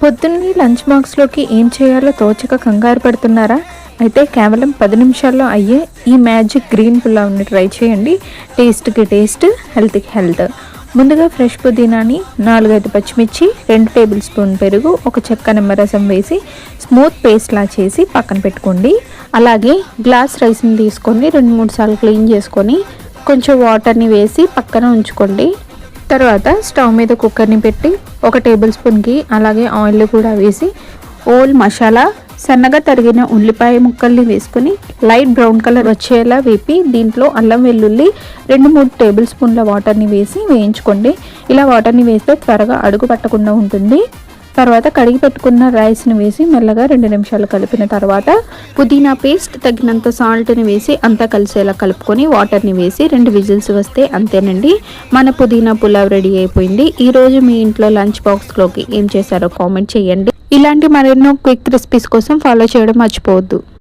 పొద్దున్నే లంచ్ బాక్స్లోకి ఏం చేయాలో తోచక కంగారు పడుతున్నారా? అయితే కేవలం 10 నిమిషాల్లో అయ్యే ఈ మ్యాజిక్ గ్రీన్ పులావ్ని ట్రై చేయండి. టేస్ట్కి టేస్ట్, హెల్త్కి హెల్త్. ముందుగా ఫ్రెష్ పుదీనాని, 4-5 పచ్చిమిర్చి, 2 టేబుల్ స్పూన్ పెరుగు, ఒక చెక్క నిమ్మరసం వేసి స్మూత్ పేస్ట్లా చేసి పక్కన పెట్టుకోండి. అలాగే గ్లాస్ రైస్ని తీసుకొని 2-3 సార్లు క్లీన్ చేసుకొని కొంచెం వాటర్ని వేసి పక్కన ఉంచుకోండి. తర్వాత స్టవ్ మీద కుక్కర్ని పెట్టి 1 టేబుల్ స్పూన్ ఘీ, అలాగే ఆయిల్ కూడా వేసి ఓల్ మసాలా, సన్నగా తరిగిన ఉల్లిపాయ ముక్కల్ని వేసుకొని లైట్ బ్రౌన్ కలర్ వచ్చేలా వేపి దీంట్లో అల్లం వెల్లుల్లి 2-3 టేబుల్ స్పూన్ల వాటర్ని వేసి వేయించుకోండి. ఇలా వాటర్ని వేస్తే త్వరగా అడుగు పట్టకుండా ఉంటుంది. తర్వాత కడిగి పెట్టుకున్న రైస్ని వేసి మెల్లగా 2 నిమిషాలు కలిపిన తర్వాత పుదీనా పేస్ట్, తగినంత సాల్ట్ని వేసి అంతా కలిసేలా కలుపుకొని వాటర్ని వేసి 2 విజిల్స్ వస్తే అంతేనండి, మన పుదీనా పులావ్ రెడీ అయిపోయింది. ఈరోజు మీ ఇంట్లో లంచ్ బాక్స్లోకి ఏం చేశారో కామెంట్ చేయండి. ఇలాంటి మరెన్నో క్విక్ రెసిపీస్ కోసం ఫాలో చేయడం మర్చిపోవద్దు.